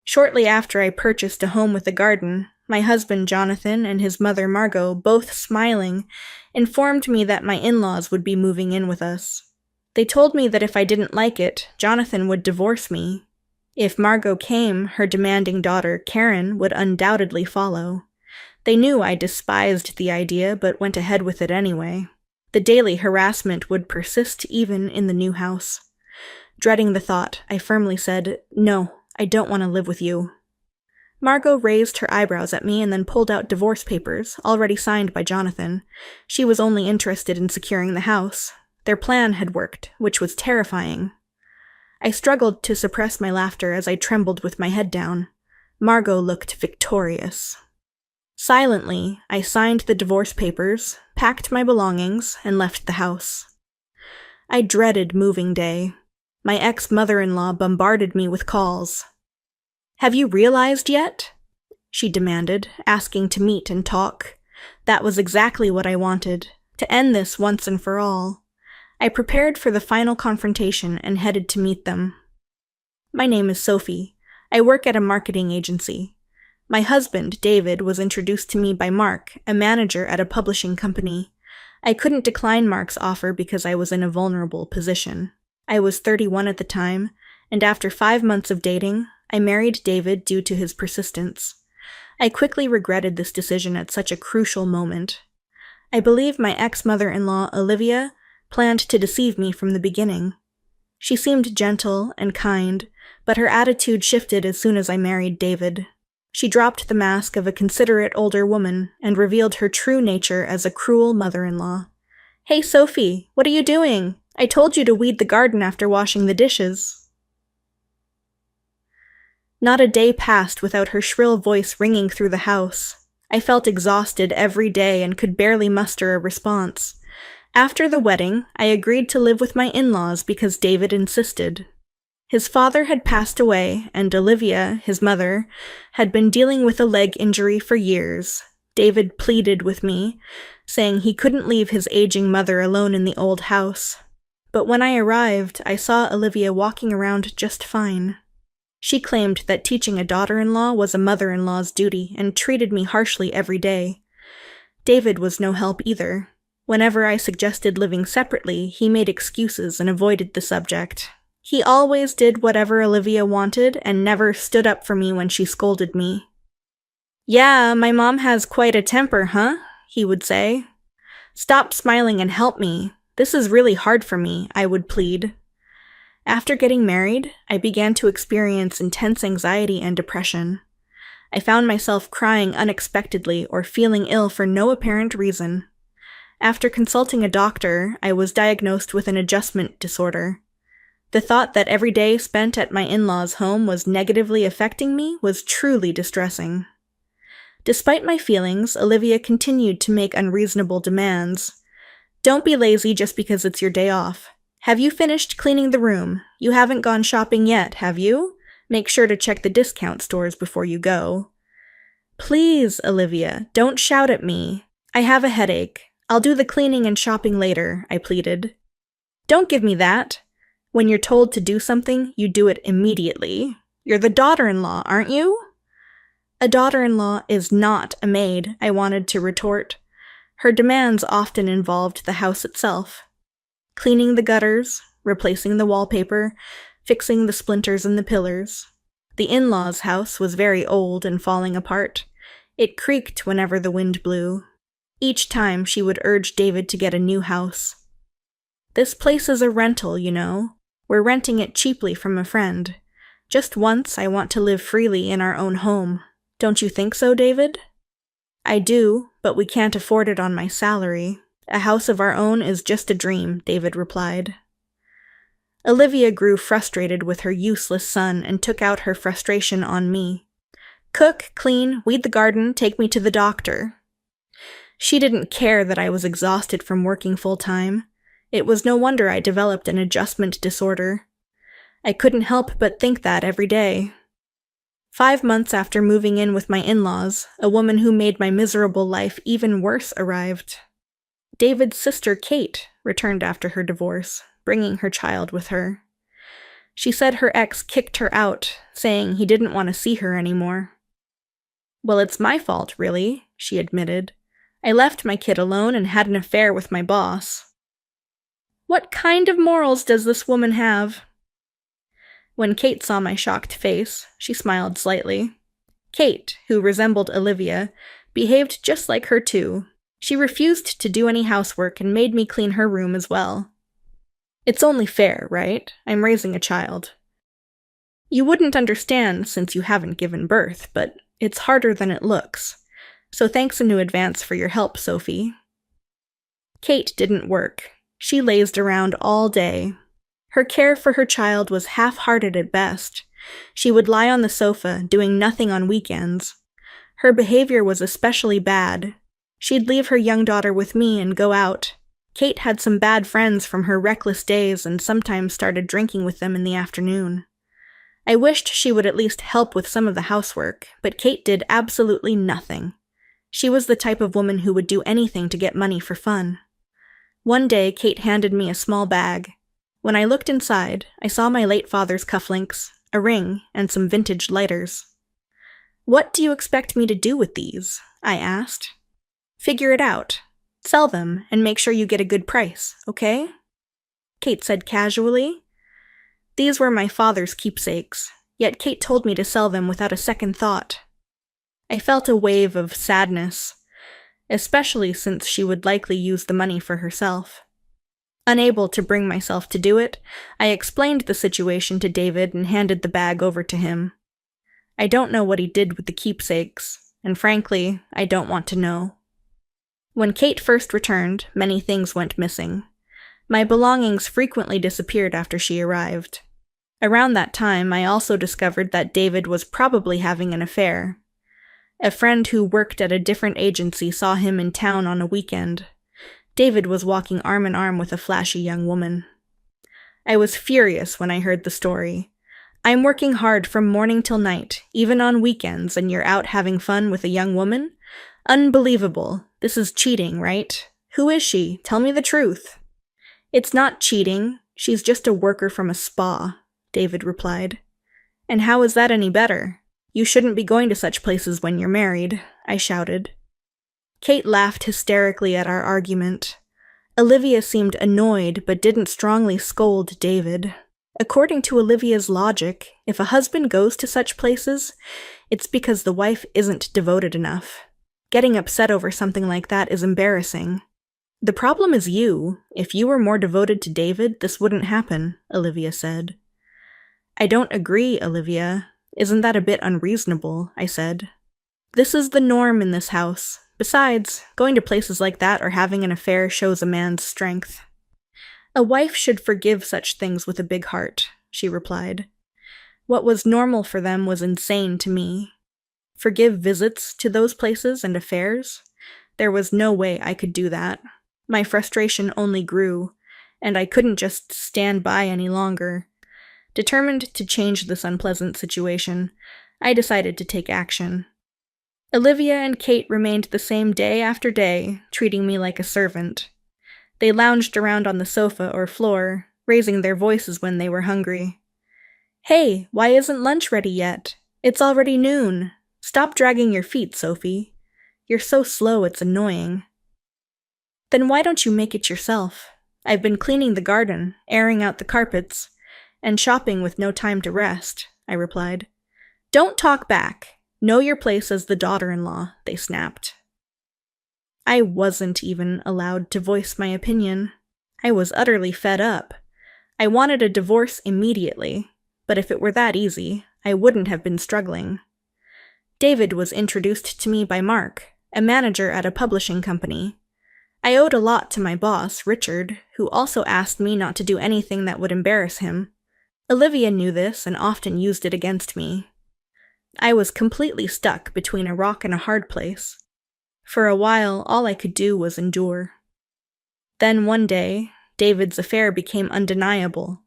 Shortly after I purchased a home with a garden, my husband Jonathan and his mother Margot, both smiling, informed me that my in-laws would be moving in with us. They told me that if I didn't like it, Jonathan would divorce me. If Margot came, her demanding daughter, Karen, would undoubtedly follow. They knew I despised the idea, but went ahead with it anyway. The daily harassment would persist even in the new house. Dreading the thought, I firmly said, "No, I don't want to live with you." Margot raised her eyebrows at me and then pulled out divorce papers, already signed by Jonathan. She was only interested in securing the house. Their plan had worked, which was terrifying. I struggled to suppress my laughter as I trembled with my head down. Margot looked victorious. Silently, I signed the divorce papers, packed my belongings, and left the house. I dreaded moving day. My ex-mother-in-law bombarded me with calls. "Have you realized yet?" she demanded, asking to meet and talk. That was exactly what I wanted, to end this once and for all. I prepared for the final confrontation and headed to meet them. "My name is Sophie. I work at a marketing agency. My husband, David, was introduced to me by Mark, a manager at a publishing company. I couldn't decline Mark's offer because I was in a vulnerable position. I was 31 at the time, and after 5 months of dating, I married David due to his persistence. I quickly regretted this decision at such a crucial moment. I believe my ex-mother-in-law, Olivia, planned to deceive me from the beginning. She seemed gentle and kind, but her attitude shifted as soon as I married David. She dropped the mask of a considerate older woman and revealed her true nature as a cruel mother-in-law. "Hey, Sophie, what are you doing? I told you to weed the garden after washing the dishes." Not a day passed without her shrill voice ringing through the house. I felt exhausted every day and could barely muster a response. After the wedding, I agreed to live with my in-laws because David insisted. His father had passed away, and Olivia, his mother, had been dealing with a leg injury for years. David pleaded with me, saying he couldn't leave his aging mother alone in the old house. But when I arrived, I saw Olivia walking around just fine. She claimed that teaching a daughter-in-law was a mother-in-law's duty and treated me harshly every day. David was no help either. Whenever I suggested living separately, he made excuses and avoided the subject. He always did whatever Olivia wanted and never stood up for me when she scolded me. "Yeah, my mom has quite a temper, huh?" he would say. "Stop smiling and help me. This is really hard for me," I would plead. After getting married, I began to experience intense anxiety and depression. I found myself crying unexpectedly or feeling ill for no apparent reason. After consulting a doctor, I was diagnosed with an adjustment disorder. The thought that every day spent at my in-laws' home was negatively affecting me was truly distressing. Despite my feelings, Olivia continued to make unreasonable demands. "Don't be lazy just because it's your day off. Have you finished cleaning the room? You haven't gone shopping yet, have you? Make sure to check the discount stores before you go." "Please, Olivia, don't shout at me. I have a headache. I'll do the cleaning and shopping later," I pleaded. "Don't give me that. When you're told to do something, you do it immediately. You're the daughter-in-law, aren't you?" "A daughter-in-law is not a maid," I wanted to retort. Her demands often involved the house itself. Cleaning the gutters, replacing the wallpaper, fixing the splinters in the pillars. The in-laws' house was very old and falling apart. It creaked whenever the wind blew. Each time she would urge David to get a new house. "This place is a rental, you know. We're renting it cheaply from a friend. Just once I want to live freely in our own home. Don't you think so, David?" "I do, but we can't afford it on my salary. A house of our own is just a dream," David replied. Olivia grew frustrated with her useless son and took out her frustration on me. "Cook, clean, weed the garden, take me to the doctor." She didn't care that I was exhausted from working full-time. It was no wonder I developed an adjustment disorder. I couldn't help but think that every day. 5 months after moving in with my in-laws, a woman who made my miserable life even worse arrived. David's sister, Kate, returned after her divorce, bringing her child with her. She said her ex kicked her out, saying he didn't want to see her anymore. Well, it's my fault, really, she admitted. I left my kid alone and had an affair with my boss. What kind of morals does this woman have? When Kate saw my shocked face, she smiled slightly. Kate, who resembled Olivia, behaved just like her too. She refused to do any housework and made me clean her room as well. It's only fair, right? I'm raising a child. You wouldn't understand since you haven't given birth, but it's harder than it looks. So thanks in advance for your help, Sophie. Kate didn't work. She lazed around all day. Her care for her child was half-hearted at best. She would lie on the sofa, doing nothing on weekends. Her behavior was especially bad. She'd leave her young daughter with me and go out. Kate had some bad friends from her reckless days and sometimes started drinking with them in the afternoon. I wished she would at least help with some of the housework, but Kate did absolutely nothing. She was the type of woman who would do anything to get money for fun. One day, Kate handed me a small bag. When I looked inside, I saw my late father's cufflinks, a ring, and some vintage lighters. What do you expect me to do with these? I asked. Figure it out. Sell them, and make sure you get a good price, okay? Kate said casually. These were my father's keepsakes, yet Kate told me to sell them without a second thought. I felt a wave of sadness, especially since she would likely use the money for herself. Unable to bring myself to do it, I explained the situation to David and handed the bag over to him. I don't know what he did with the keepsakes, and frankly, I don't want to know. When Kate first returned, many things went missing. My belongings frequently disappeared after she arrived. Around that time, I also discovered that David was probably having an affair. A friend who worked at a different agency saw him in town on a weekend. David was walking arm in arm with a flashy young woman. I was furious when I heard the story. I'm working hard from morning till night, even on weekends, and you're out having fun with a young woman? Unbelievable. This is cheating, right? Who is she? Tell me the truth. It's not cheating. She's just a worker from a spa, David replied. And how is that any better? You shouldn't be going to such places when you're married, I shouted. Kate laughed hysterically at our argument. Olivia seemed annoyed but didn't strongly scold David. According to Olivia's logic, if a husband goes to such places, it's because the wife isn't devoted enough. Getting upset over something like that is embarrassing. The problem is you. If you were more devoted to David, this wouldn't happen, Olivia said. I don't agree, Olivia. Isn't that a bit unreasonable? I said. This is the norm in this house. Besides, going to places like that or having an affair shows a man's strength. A wife should forgive such things with a big heart, she replied. What was normal for them was insane to me. Forgive visits to those places and affairs? There was no way I could do that. My frustration only grew, and I couldn't just stand by any longer. Determined to change this unpleasant situation, I decided to take action. Olivia and Kate remained the same day after day, treating me like a servant. They lounged around on the sofa or floor, raising their voices when they were hungry. Hey, why isn't lunch ready yet? It's already noon. Stop dragging your feet, Sophie. You're so slow it's annoying. Then why don't you make it yourself? I've been cleaning the garden, airing out the carpets, and shopping with no time to rest, I replied. Don't talk back. Know your place as the daughter-in-law, they snapped. I wasn't even allowed to voice my opinion. I was utterly fed up. I wanted a divorce immediately, but if it were that easy, I wouldn't have been struggling. David was introduced to me by Mark, a manager at a publishing company. I owed a lot to my boss, Richard, who also asked me not to do anything that would embarrass him. Olivia knew this and often used it against me. I was completely stuck between a rock and a hard place. For a while, all I could do was endure. Then one day, David's affair became undeniable.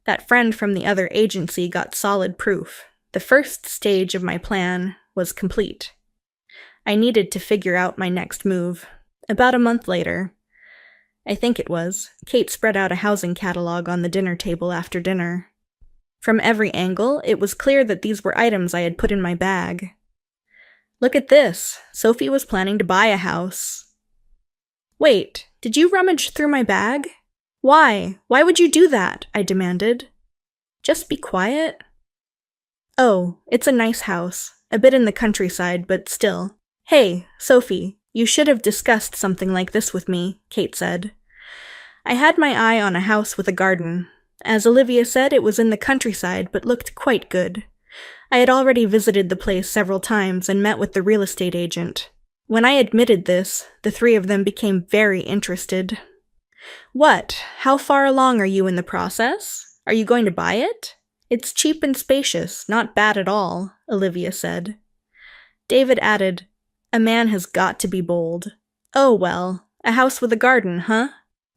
That friend from the other agency got solid proof. The first stage of my plan was complete. I needed to figure out my next move. About a month later, I think it was, Kate spread out a housing catalog on the dinner table after dinner. From every angle, it was clear that these were items I had put in my bag. Look at this. Sophie was planning to buy a house. Wait, did you rummage through my bag? Why? Why would you do that? I demanded. Just be quiet. Oh, it's a nice house. A bit in the countryside, but still. Hey, Sophie, you should have discussed something like this with me, Kate said. I had my eye on a house with a garden. As Olivia said, it was in the countryside, but looked quite good. I had already visited the place several times and met with the real estate agent. When I admitted this, the three of them became very interested. What? How far along are you in the process? Are you going to buy it? It's cheap and spacious, not bad at all, Olivia said. David added, A man has got to be bold. Oh well, a house with a garden, huh?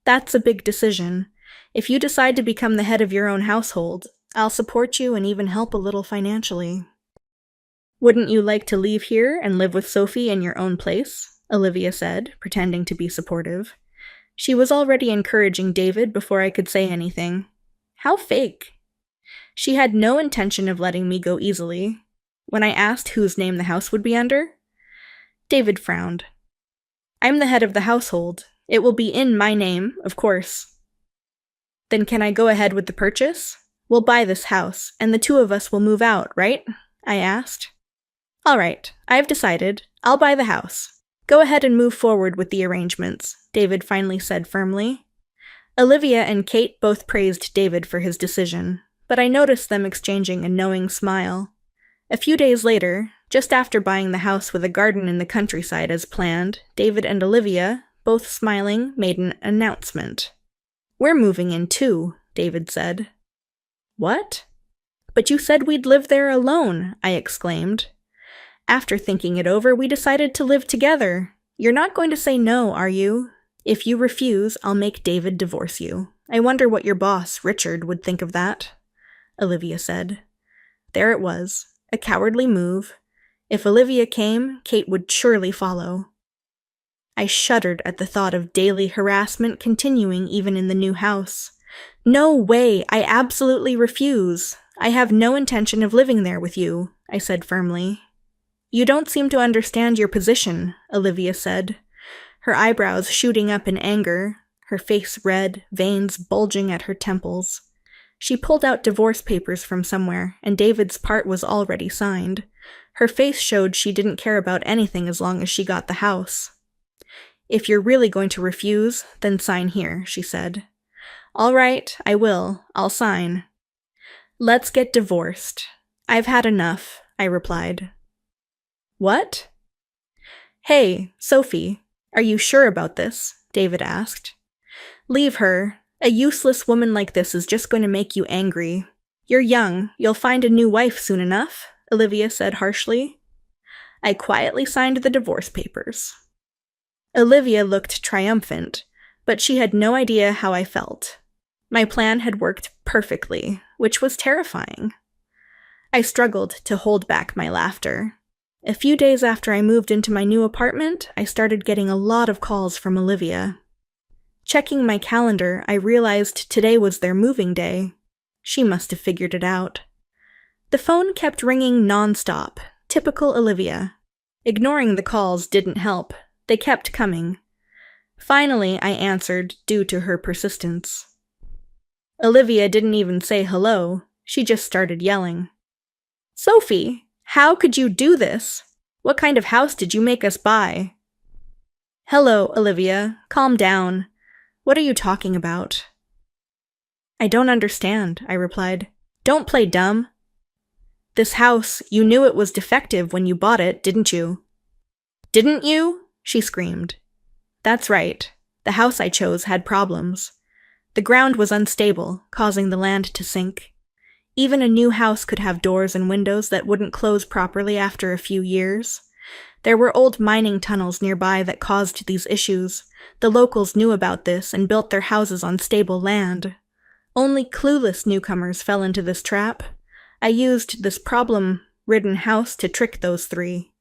That's a big decision. If you decide to become the head of your own household, I'll support you and even help a little financially. Wouldn't you like to leave here and live with Sophie in your own place? Olivia said, pretending to be supportive. She was already encouraging David before I could say anything. How fake. She had no intention of letting me go easily. When I asked whose name the house would be under, David frowned. I'm the head of the household. It will be in my name, of course. Then can I go ahead with the purchase? We'll buy this house, and the two of us will move out, right? I asked. All right, I've decided. I'll buy the house. Go ahead and move forward with the arrangements, David finally said firmly. Olivia and Kate both praised David for his decision, but I noticed them exchanging a knowing smile. A few days later, just after buying the house with a garden in the countryside as planned, David and Olivia, both smiling, made an announcement. We're moving in too, David said. What? But you said we'd live there alone, I exclaimed. After thinking it over, we decided to live together. You're not going to say no, are you? If you refuse, I'll make David divorce you. I wonder what your boss, Richard, would think of that, Olivia said. There it was, a cowardly move. If Olivia came, Kate would surely follow. I shuddered at the thought of daily harassment continuing even in the new house. No way, I absolutely refuse. I have no intention of living there with you, I said firmly. You don't seem to understand your position, Olivia said, her eyebrows shooting up in anger, her face red, veins bulging at her temples. She pulled out divorce papers from somewhere, and David's part was already signed. Her face showed she didn't care about anything as long as she got the house. If you're really going to refuse, then sign here, she said. All right, I will. I'll sign. Let's get divorced. I've had enough, I replied. What? Hey, Sophie, are you sure about this? David asked. Leave her. A useless woman like this is just going to make you angry. You're young. You'll find a new wife soon enough, Olivia said harshly. I quietly signed the divorce papers. Olivia looked triumphant, but she had no idea how I felt. My plan had worked perfectly, which was terrifying. I struggled to hold back my laughter. A few days after I moved into my new apartment, I started getting a lot of calls from Olivia. Checking my calendar, I realized today was their moving day. She must have figured it out. The phone kept ringing non-stop, typical Olivia. Ignoring the calls didn't help. They kept coming. Finally, I answered, due to her persistence. Olivia didn't even say hello. She just started yelling. Sophie, how could you do this? What kind of house did you make us buy? Hello, Olivia. Calm down. What are you talking about? I don't understand, I replied. Don't play dumb. This house, you knew it was defective when you bought it, didn't you? Didn't you? She screamed. That's right. The house I chose had problems. The ground was unstable, causing the land to sink. Even a new house could have doors and windows that wouldn't close properly after a few years. There were old mining tunnels nearby that caused these issues. The locals knew about this and built their houses on stable land. Only clueless newcomers fell into this trap. I used this problem-ridden house to trick those three.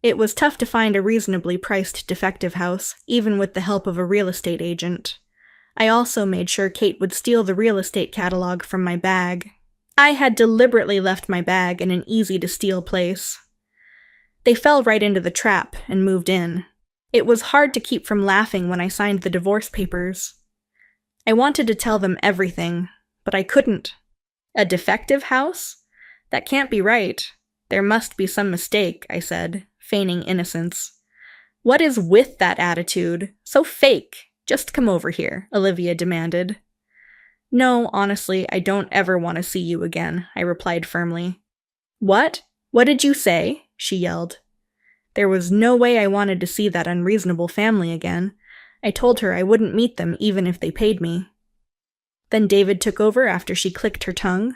It was tough to find a reasonably priced defective house, even with the help of a real estate agent. I also made sure Kate would steal the real estate catalog from my bag. I had deliberately left my bag in an easy-to-steal place. They fell right into the trap and moved in. It was hard to keep from laughing when I signed the divorce papers. I wanted to tell them everything, but I couldn't. A defective house? That can't be right. There must be some mistake, I said, feigning innocence. What is with that attitude? So fake. Just come over here, Olivia demanded. No, honestly, I don't ever want to see you again, I replied firmly. What? What did you say? She yelled. There was no way I wanted to see that unreasonable family again. I told her I wouldn't meet them even if they paid me. Then David took over after she clicked her tongue.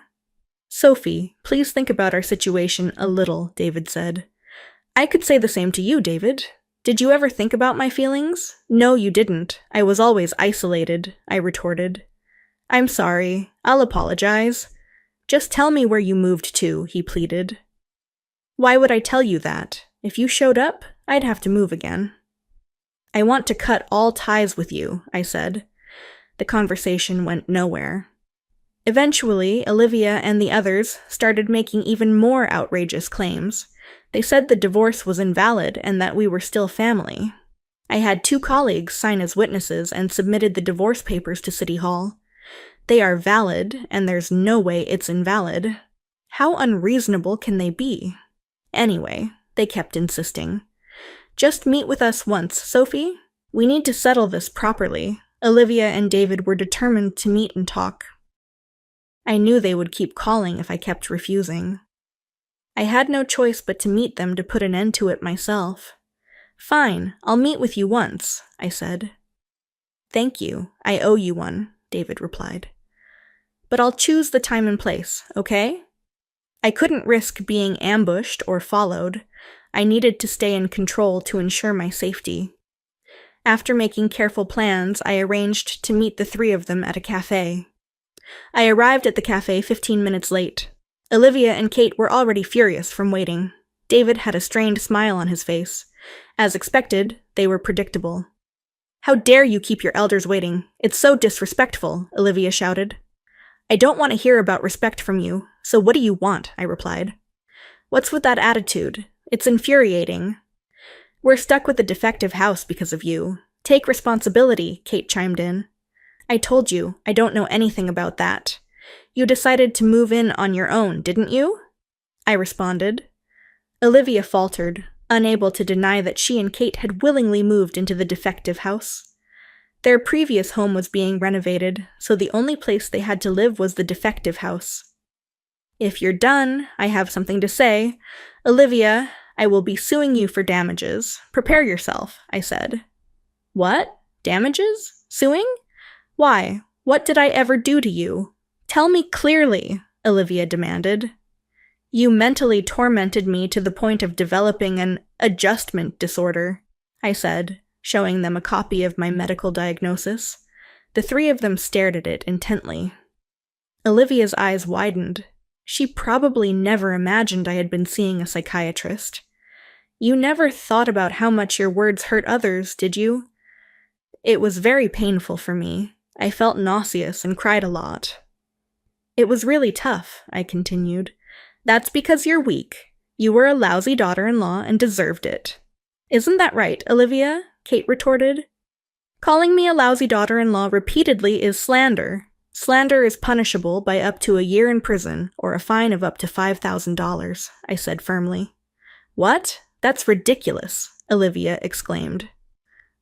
Sophie, please think about our situation a little, David said. I could say the same to you, David. Did you ever think about my feelings? No, you didn't. I was always isolated, I retorted. I'm sorry. I'll apologize. Just tell me where you moved to, he pleaded. Why would I tell you that? If you showed up, I'd have to move again. I want to cut all ties with you, I said. The conversation went nowhere. Eventually, Olivia and the others started making even more outrageous claims. They said the divorce was invalid and that we were still family. I had 2 colleagues sign as witnesses and submitted the divorce papers to City Hall. They are valid, and there's no way it's invalid. How unreasonable can they be? Anyway, they kept insisting. Just meet with us once, Sophie. We need to settle this properly. Olivia and David were determined to meet and talk. I knew they would keep calling if I kept refusing. I had no choice but to meet them to put an end to it myself. Fine, I'll meet with you once, I said. Thank you, I owe you one, David replied. But I'll choose the time and place, okay? I couldn't risk being ambushed or followed. I needed to stay in control to ensure my safety. After making careful plans, I arranged to meet the 3 of them at a cafe. I arrived at the cafe 15 minutes late. Olivia and Kate were already furious from waiting. David had a strained smile on his face. As expected, they were predictable. How dare you keep your elders waiting? It's so disrespectful, Olivia shouted. I don't want to hear about respect from you, so what do you want? I replied. What's with that attitude? It's infuriating. We're stuck with a defective house because of you. Take responsibility, Kate chimed in. I told you, I don't know anything about that. You decided to move in on your own, didn't you? I responded. Olivia faltered, unable to deny that she and Kate had willingly moved into the defective house. Their previous home was being renovated, so the only place they had to live was the defective house. If you're done, I have something to say. Olivia, I will be suing you for damages. Prepare yourself, I said. What? Damages? Suing? Why? What did I ever do to you? Tell me clearly, Olivia demanded. You mentally tormented me to the point of developing an adjustment disorder, I said, showing them a copy of my medical diagnosis. The 3 of them stared at it intently. Olivia's eyes widened. She probably never imagined I had been seeing a psychiatrist. You never thought about how much your words hurt others, did you? It was very painful for me. I felt nauseous and cried a lot. It was really tough, I continued. That's because you're weak. You were a lousy daughter-in-law and deserved it. Isn't that right, Olivia? Kate retorted. Calling me a lousy daughter-in-law repeatedly is slander. Slander is punishable by up to a year in prison or a fine of up to $5,000, I said firmly. What? That's ridiculous, Olivia exclaimed.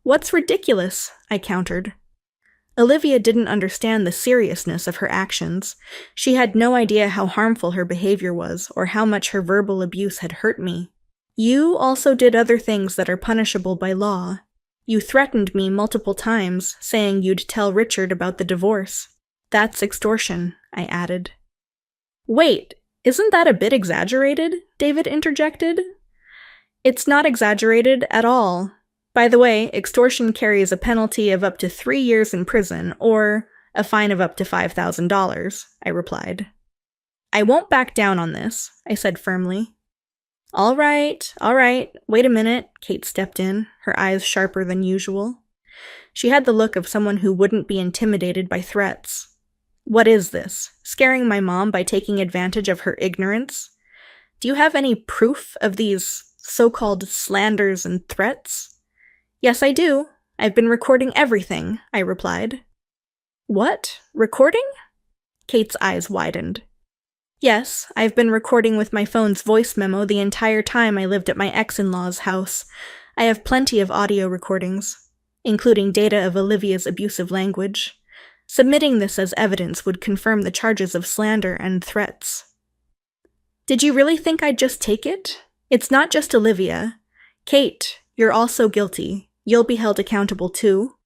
What's ridiculous? I countered. Olivia didn't understand the seriousness of her actions. She had no idea how harmful her behavior was or how much her verbal abuse had hurt me. You also did other things that are punishable by law. You threatened me multiple times, saying you'd tell Richard about the divorce. That's extortion, I added. Wait, isn't that a bit exaggerated? David interjected. It's not exaggerated at all. By the way, extortion carries a penalty of up to 3 years in prison, or a fine of up to $5,000, I replied. I won't back down on this, I said firmly. All right, wait a minute, Kate stepped in, her eyes sharper than usual. She had the look of someone who wouldn't be intimidated by threats. What is this? Scaring my mom by taking advantage of her ignorance? Do you have any proof of these so-called slanders and threats? Yes, I do. I've been recording everything, I replied. What? Recording? Kate's eyes widened. Yes, I've been recording with my phone's voice memo the entire time I lived at my ex-in-law's house. I have plenty of audio recordings, including data of Olivia's abusive language. Submitting this as evidence would confirm the charges of slander and threats. Did you really think I'd just take it? It's not just Olivia. Kate, you're also guilty. You'll be held accountable too.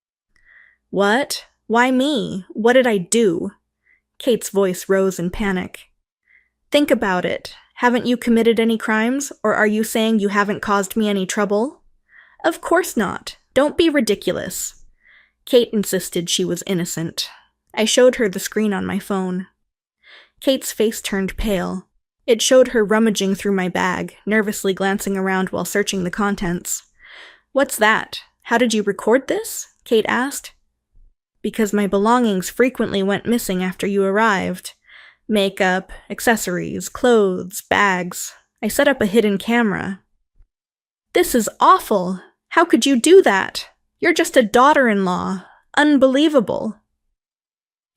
What? Why me? What did I do? Kate's voice rose in panic. Think about it. Haven't you committed any crimes, or are you saying you haven't caused me any trouble? Of course not. Don't be ridiculous. Kate insisted she was innocent. I showed her the screen on my phone. Kate's face turned pale. It showed her rummaging through my bag, nervously glancing around while searching the contents. What's that? How did you record this? Kate asked. Because my belongings frequently went missing after you arrived. Makeup, accessories, clothes, bags. I set up a hidden camera. This is awful! How could you do that? You're just a daughter-in-law. Unbelievable.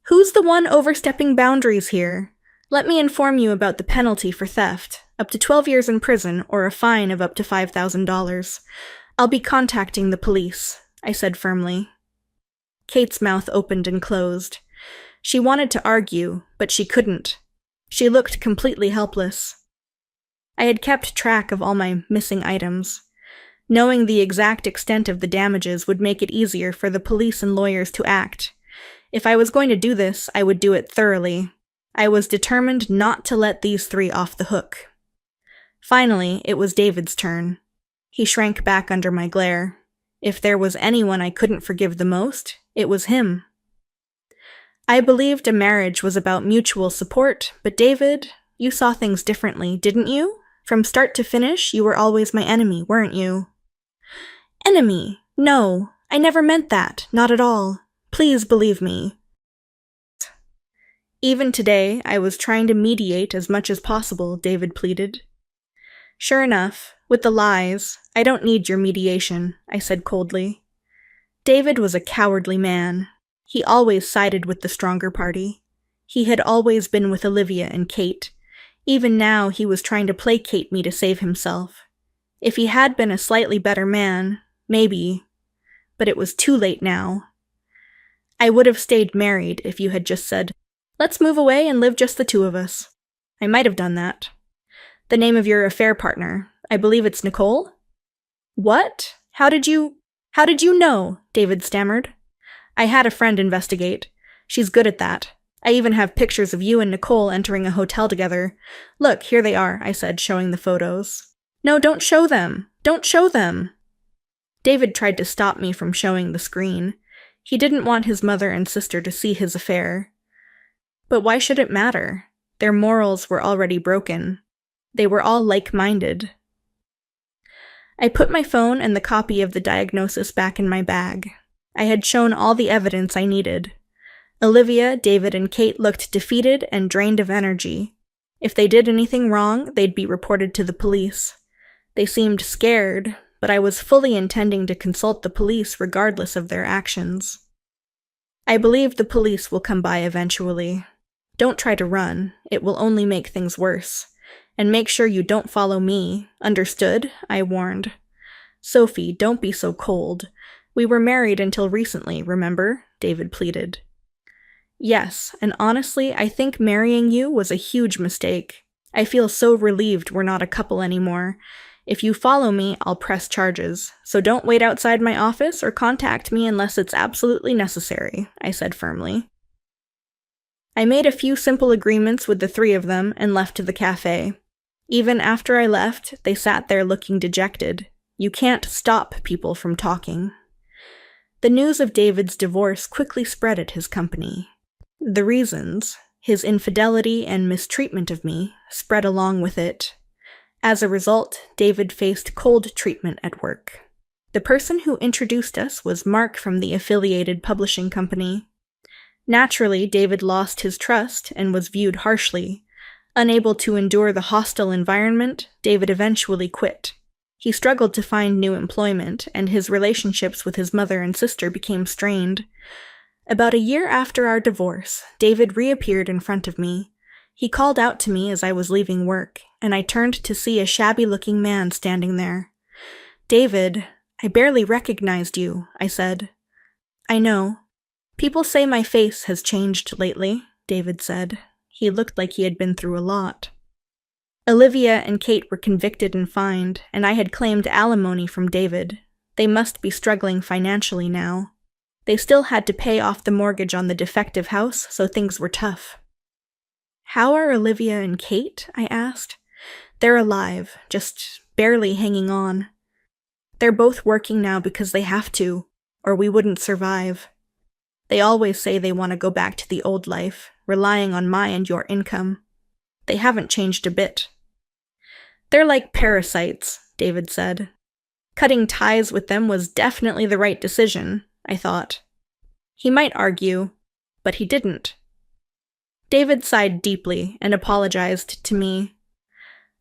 Who's the one overstepping boundaries here? Let me inform you about the penalty for theft. Up to 12 years in prison or a fine of up to $5,000. I'll be contacting the police, I said firmly. Kate's mouth opened and closed. She wanted to argue, but she couldn't. She looked completely helpless. I had kept track of all my missing items. Knowing the exact extent of the damages would make it easier for the police and lawyers to act. If I was going to do this, I would do it thoroughly. I was determined not to let these three off the hook. Finally, it was David's turn. He shrank back under my glare. If there was anyone I couldn't forgive the most, it was him. I believed a marriage was about mutual support, but David, you saw things differently, didn't you? From start to finish, you were always my enemy, weren't you? Enemy? No, I never meant that, not at all. Please believe me. Even today, I was trying to mediate as much as possible, David pleaded. Sure enough, with the lies, I don't need your mediation, I said coldly. David was a cowardly man. He always sided with the stronger party. He had always been with Olivia and Kate. Even now, he was trying to placate me to save himself. If he had been a slightly better man, maybe. But it was too late now. I would have stayed married if you had just said, let's move away and live just the two of us. I might have done that. The name of your affair partner. I believe it's Nicole? What? How did you know? David stammered. I had a friend investigate. She's good at that. I even have pictures of you and Nicole entering a hotel together. Look, here they are, I said, showing the photos. No, don't show them. Don't show them. David tried to stop me from showing the screen. He didn't want his mother and sister to see his affair. But why should it matter? Their morals were already broken. They were all like-minded. I put my phone and the copy of the diagnosis back in my bag. I had shown all the evidence I needed. Olivia, David, and Kate looked defeated and drained of energy. If they did anything wrong, they'd be reported to the police. They seemed scared, but I was fully intending to consult the police regardless of their actions. I believe the police will come by eventually. Don't try to run, it will only make things worse. And make sure you don't follow me, understood? I warned. Sophie, don't be so cold. We were married until recently, remember? David pleaded. Yes, and honestly, I think marrying you was a huge mistake. I feel so relieved we're not a couple anymore. If you follow me, I'll press charges, so don't wait outside my office or contact me unless it's absolutely necessary, I said firmly. I made a few simple agreements with the three of them and left to the cafe. Even after I left, they sat there looking dejected. You can't stop people from talking. The news of David's divorce quickly spread at his company. The reasons, his infidelity and mistreatment of me, spread along with it. As a result, David faced cold treatment at work. The person who introduced us was Mark from the affiliated publishing company. Naturally, David lost his trust and was viewed harshly. Unable to endure the hostile environment, David eventually quit. He struggled to find new employment, and his relationships with his mother and sister became strained. About a year after our divorce, David reappeared in front of me. He called out to me as I was leaving work, and I turned to see a shabby-looking man standing there. "David, I barely recognized you," I said. "I know. People say my face has changed lately," David said. He looked like he had been through a lot. Olivia and Kate were convicted and fined, and I had claimed alimony from David. They must be struggling financially now. They still had to pay off the mortgage on the defective house, so things were tough. "How are Olivia and Kate?" I asked. "They're alive, just barely hanging on. They're both working now because they have to, or we wouldn't survive. They always say they want to go back to the old life, relying on my and your income. They haven't changed a bit." "They're like parasites," David said. "Cutting ties with them was definitely the right decision," I thought. He might argue, but he didn't. David sighed deeply and apologized to me.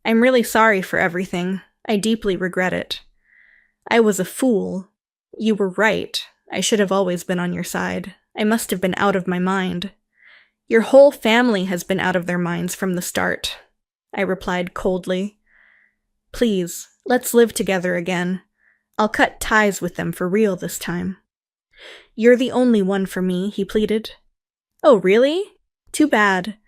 "I'm really sorry for everything. I deeply regret it. I was a fool. You were right. I should have always been on your side. I must have been out of my mind. Your whole family has been out of their minds from the start," I replied coldly. "Please, let's live together again. I'll cut ties with them for real this time." "You're the only one for me," he pleaded. "Oh, really? Too bad.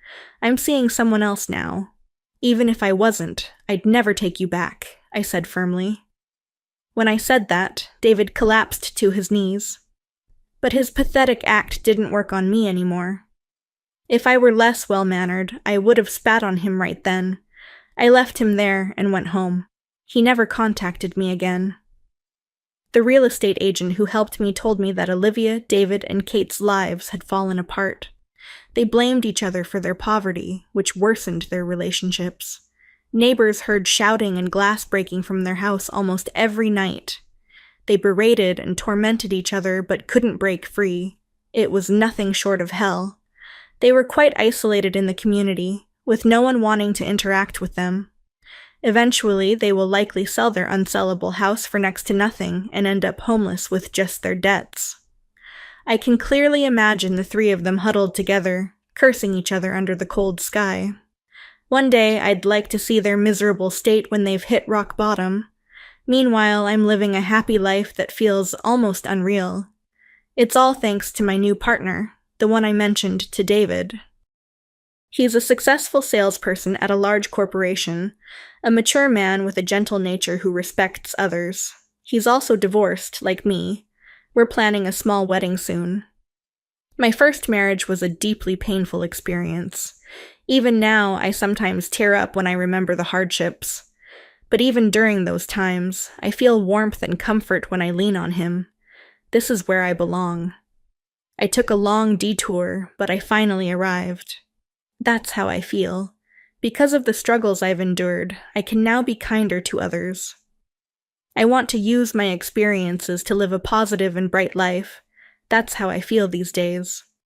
I'm seeing someone else now. Even if I wasn't, I'd never take you back," I said firmly. When I said that, David collapsed to his knees. But his pathetic act didn't work on me anymore. If I were less well-mannered, I would have spat on him right then. I left him there and went home. He never contacted me again. The real estate agent who helped me told me that Olivia, David, and Kate's lives had fallen apart. They blamed each other for their poverty, which worsened their relationships. Neighbors heard shouting and glass breaking from their house almost every night. They berated and tormented each other but couldn't break free. It was nothing short of hell. They were quite isolated in the community, with no one wanting to interact with them. Eventually, they will likely sell their unsellable house for next to nothing and end up homeless with just their debts. I can clearly imagine the three of them huddled together, cursing each other under the cold sky. One day, I'd like to see their miserable state when they've hit rock bottom. Meanwhile, I'm living a happy life that feels almost unreal. It's all thanks to my new partner, the one I mentioned to David. He's a successful salesperson at a large corporation, a mature man with a gentle nature who respects others. He's also divorced, like me. We're planning a small wedding soon. My first marriage was a deeply painful experience. Even now, I sometimes tear up when I remember the hardships. But even during those times, I feel warmth and comfort when I lean on him. This is where I belong. I took a long detour, but I finally arrived. That's how I feel. Because of the struggles I've endured, I can now be kinder to others. I want to use my experiences to live a positive and bright life. That's how I feel these days.